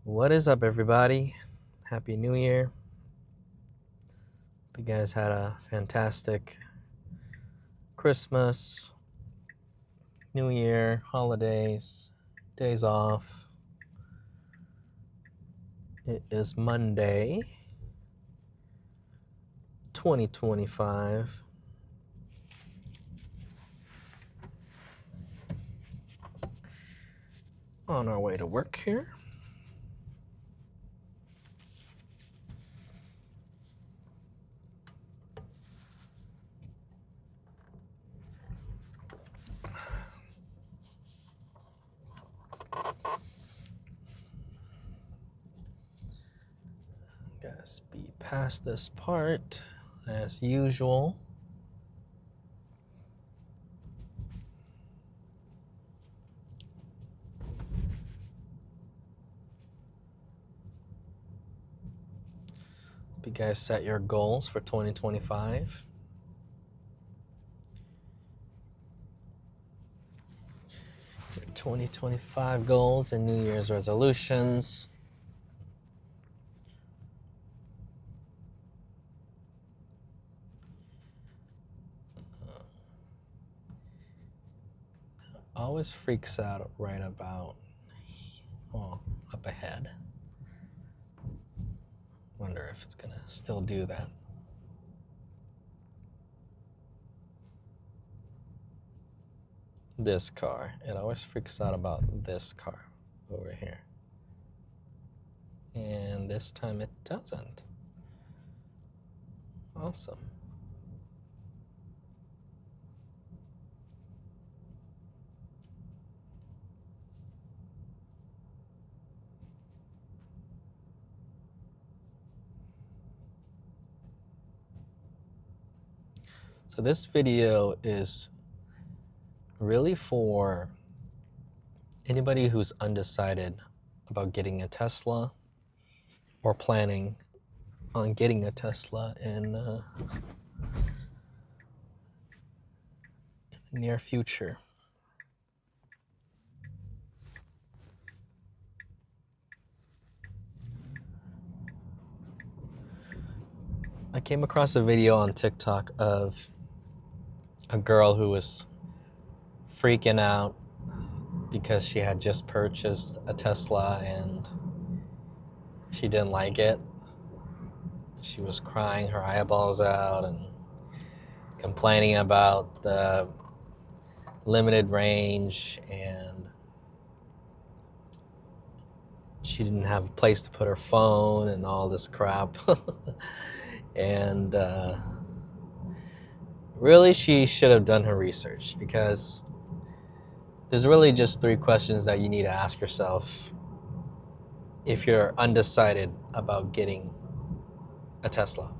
What is up, everybody? Happy New Year. Hope you guys had a fantastic Christmas, New Year, holidays, days off. It is Monday, 2025. On our way to work here. Gotta speed past this part as usual. Hope you guys set your goals for 2025. Your 2025 goals and New Year's resolutions. Always freaks out right about, up ahead. Wonder if it's gonna still do that. This car. It always freaks out about this car over here. And this time it doesn't. Awesome. So this video is really for anybody who's undecided about getting a Tesla or planning on getting a Tesla in the near future. I came across a video on TikTok of a girl who was freaking out because she had just purchased a Tesla and she didn't like it. She was crying her eyeballs out and complaining about the limited range, and she didn't have a place to put her phone and all this crap. And really, she should have done her research, because there's really just 3 questions that you need to ask yourself if you're undecided about getting a Tesla.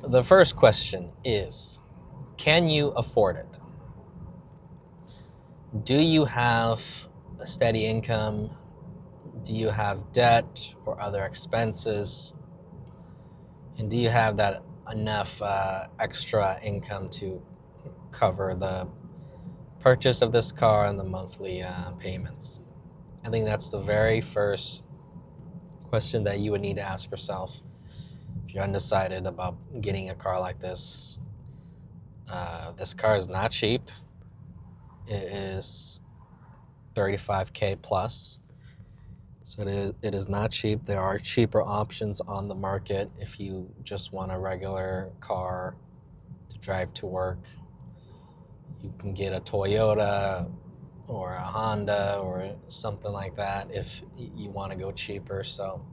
The first question is, can you afford it? Do you have a steady income? Do you have debt or other expenses? And do you have that enough extra income to cover the purchase of this car and the monthly payments? I think that's the very first question that you would need to ask yourself if you're undecided about getting a car like this. This car is not cheap. It is $35K plus. So it is not cheap. There are cheaper options on the market if you just want a regular car to drive to work. You can get a Toyota or a Honda or something like that if you want to go cheaper. So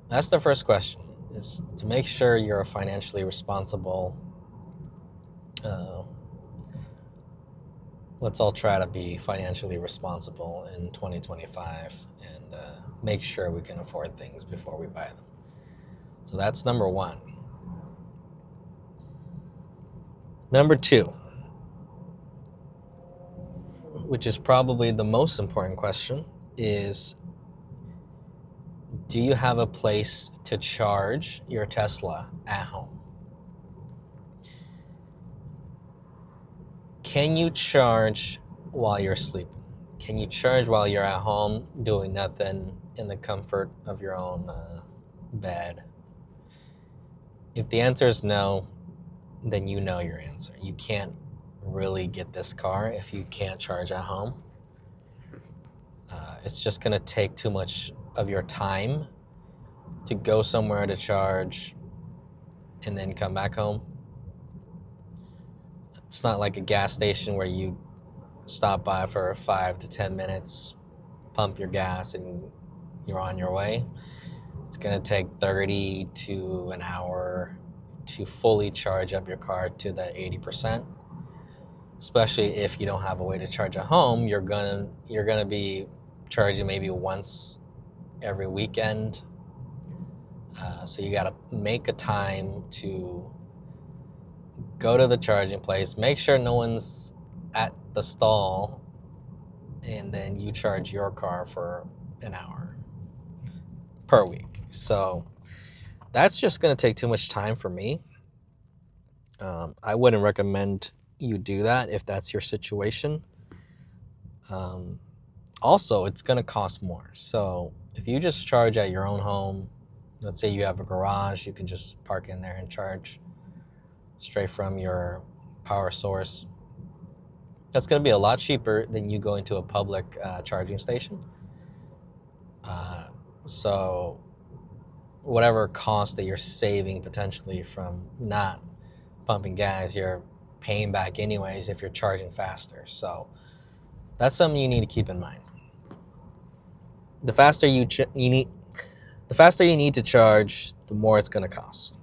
that's the first question, is to make sure you're financially responsible. Let's all try to be financially responsible in 2025 and make sure we can afford things before we buy them. So that's number 1. Number 2, which is probably the most important question, is do you have a place to charge your Tesla at home? Can you charge while you're sleeping? Can you charge while you're at home doing nothing in the comfort of your own bed? If the answer is no, then you know your answer. You can't really get this car if you can't charge at home. It's just going to take too much of your time to go somewhere to charge and then come back home. It's not like a gas station where you stop by for 5 to 10 minutes, pump your gas, and you're on your way. It's going to take 30 to an hour to fully charge up your car to the 80%. Especially if you don't have a way to charge at home, you're gonna be charging maybe once every weekend. So you gotta make a time to go to the charging place, make sure no one's at the stall, and then you charge your car for an hour per week. So that's just gonna take too much time for me. I wouldn't recommend you do that if that's your situation. Also, it's going to cost more. So if you just charge at your own home, let's say you have a garage, you can just park in there and charge straight from your power source. That's going to be a lot cheaper than you going to a public charging station. So whatever cost that you're saving potentially from not pumping gas, you're paying back anyways if you're charging faster. So that's something you need to keep in mind. The faster you need to charge, the more it's going to cost.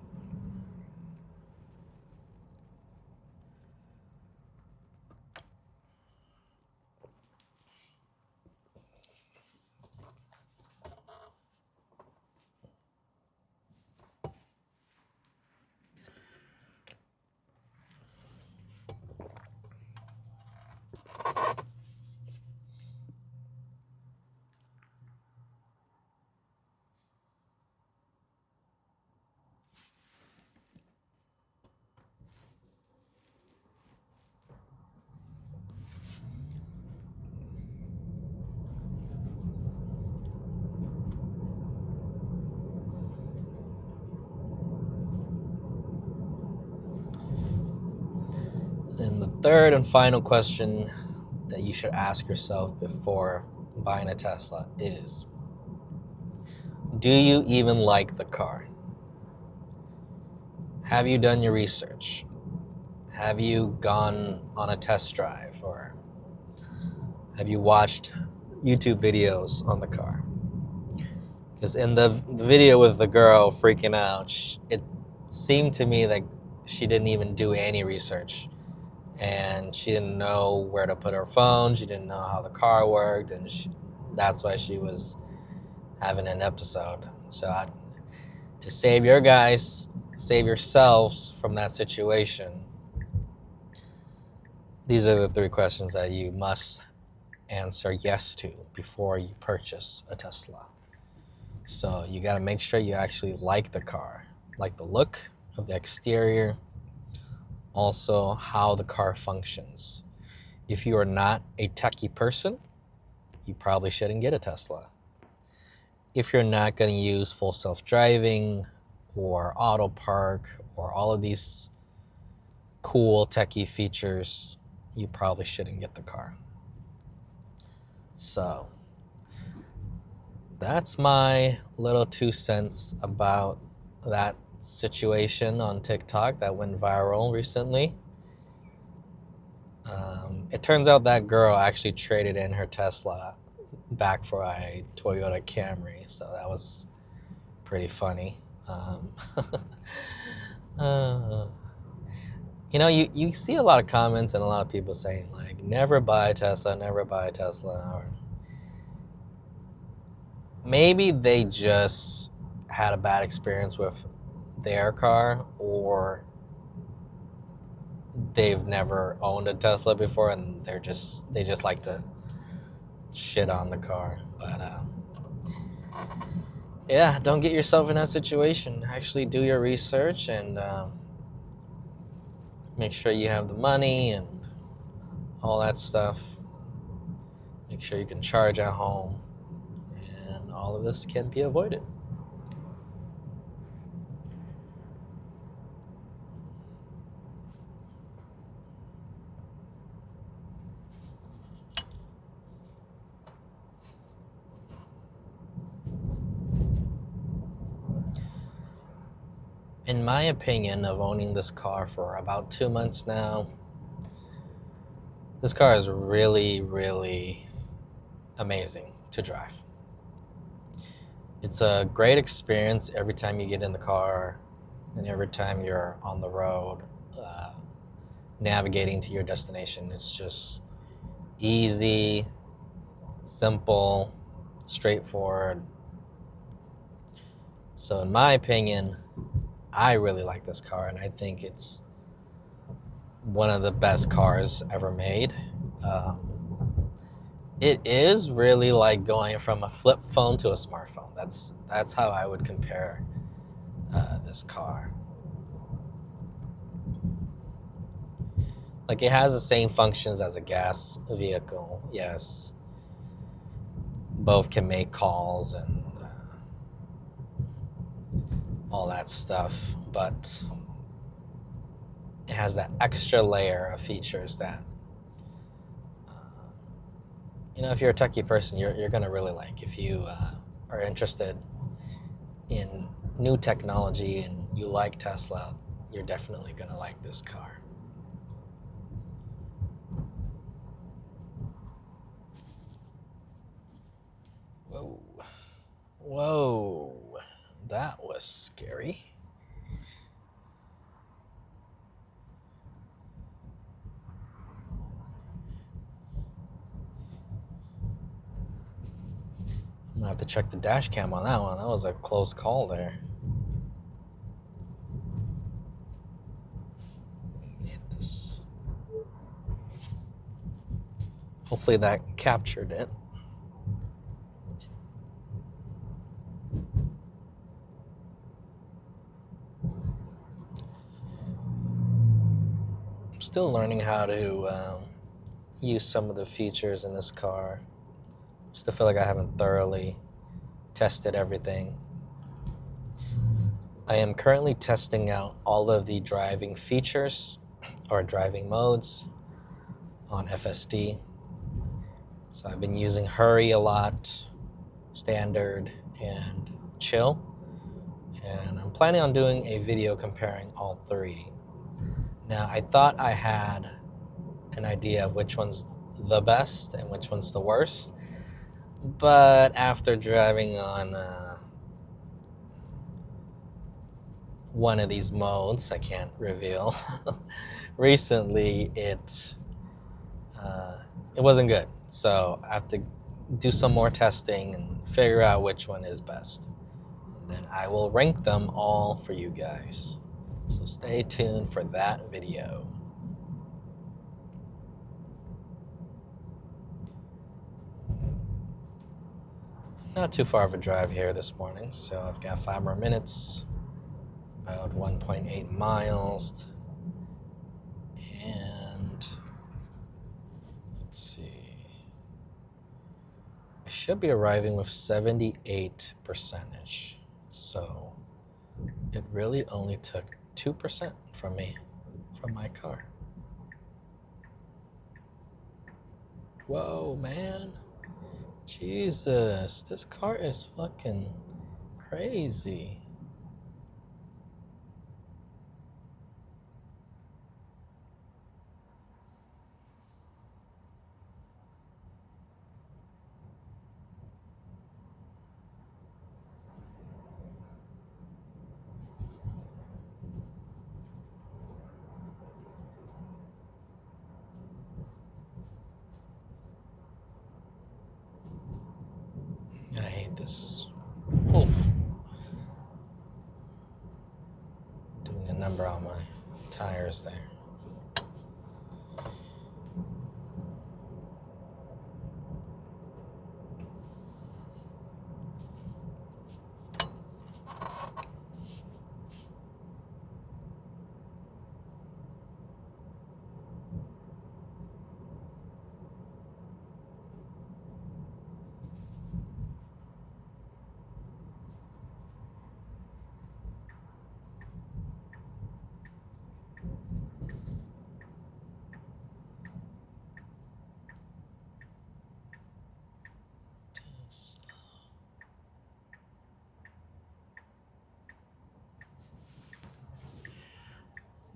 And the third and final question that you should ask yourself before buying a Tesla is, do you even like the car? Have you done your research? Have you gone on a test drive, or have you watched YouTube videos on the car? Because in the video with the girl freaking out, it seemed to me like she didn't even do any research. And she didn't know where to put her phone. She didn't know how the car worked. And that's why she was having an episode. So to save yourselves from that situation, these are the 3 questions that you must answer yes to before you purchase a Tesla. So you got to make sure you actually like the car, like the look of the exterior, also how the car functions. If you are not a techie person, you probably shouldn't get a Tesla. If you're not going to use full self-driving or auto park or all of these cool techie features, you probably shouldn't get the car. So that's my little 2 cents about that situation on TikTok that went viral recently. It turns out that girl actually traded in her Tesla back for a Toyota Camry, so that was pretty funny. You see a lot of comments and a lot of people saying, like, never buy a Tesla, never buy a Tesla. Or maybe they just had a bad experience with their car, or they've never owned a Tesla before, and they just like to shit on the car. But yeah, don't get yourself in that situation. Actually do your research and make sure you have the money and all that stuff. Make sure you can charge at home, and all of this can be avoided. In my opinion, of owning this car for about 2 months now, this car is really, really amazing to drive. It's a great experience every time you get in the car and every time you're on the road navigating to your destination. It's just easy, simple, straightforward. So in my opinion, I really like this car, and I think it's one of the best cars ever made. It is really like going from a flip phone to a smartphone. That's how I would compare this car. Like, it has the same functions as a gas vehicle, yes. Both can make calls and all that stuff, but it has that extra layer of features that, if you're a techie person, you're going to really like. If you are interested in new technology and you like Tesla, you're definitely going to like this car. Whoa, that was scary. I'm gonna have to check the dash cam on that one. That was a close call there. Hit this. Hopefully that captured it. I'm still learning how to use some of the features in this car. Still feel like I haven't thoroughly tested everything. I am currently testing out all of the driving features or driving modes on FSD. So I've been using Hurry a lot, Standard, and Chill. And I'm planning on doing a video comparing all three. Now, I thought I had an idea of which one's the best and which one's the worst. But after driving on one of these modes, I can't reveal, recently it wasn't good. So I have to do some more testing and figure out which one is best. And then I will rank them all for you guys. So stay tuned for that video. Not too far of a drive here this morning, so I've got 5 more minutes, about 1.8 miles, and let's see, I should be arriving with 78%, so it really only took 2% from me, from my car. Whoa, man. Jesus, this car is fucking crazy. I hate this. Oof. Doing a number on my tires there.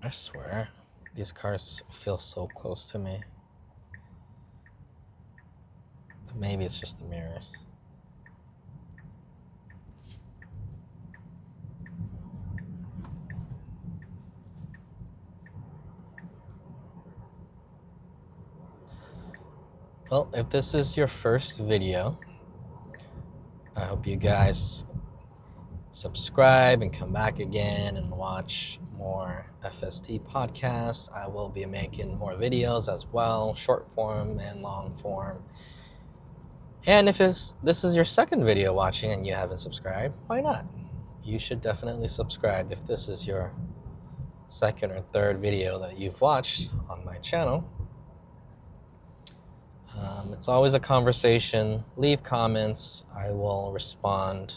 I swear, these cars feel so close to me. But maybe it's just the mirrors. Well, if this is your first video, I hope you guys subscribe and come back again and watch more FST podcasts. I will be making more videos as well, short form and long form. And if this is your second video watching and you haven't subscribed, why not? You should definitely subscribe if this is your second or third video that you've watched on my channel. It's always a conversation. Leave comments. I will respond.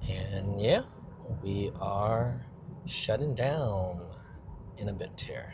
And yeah, we are shutting down in a bit here.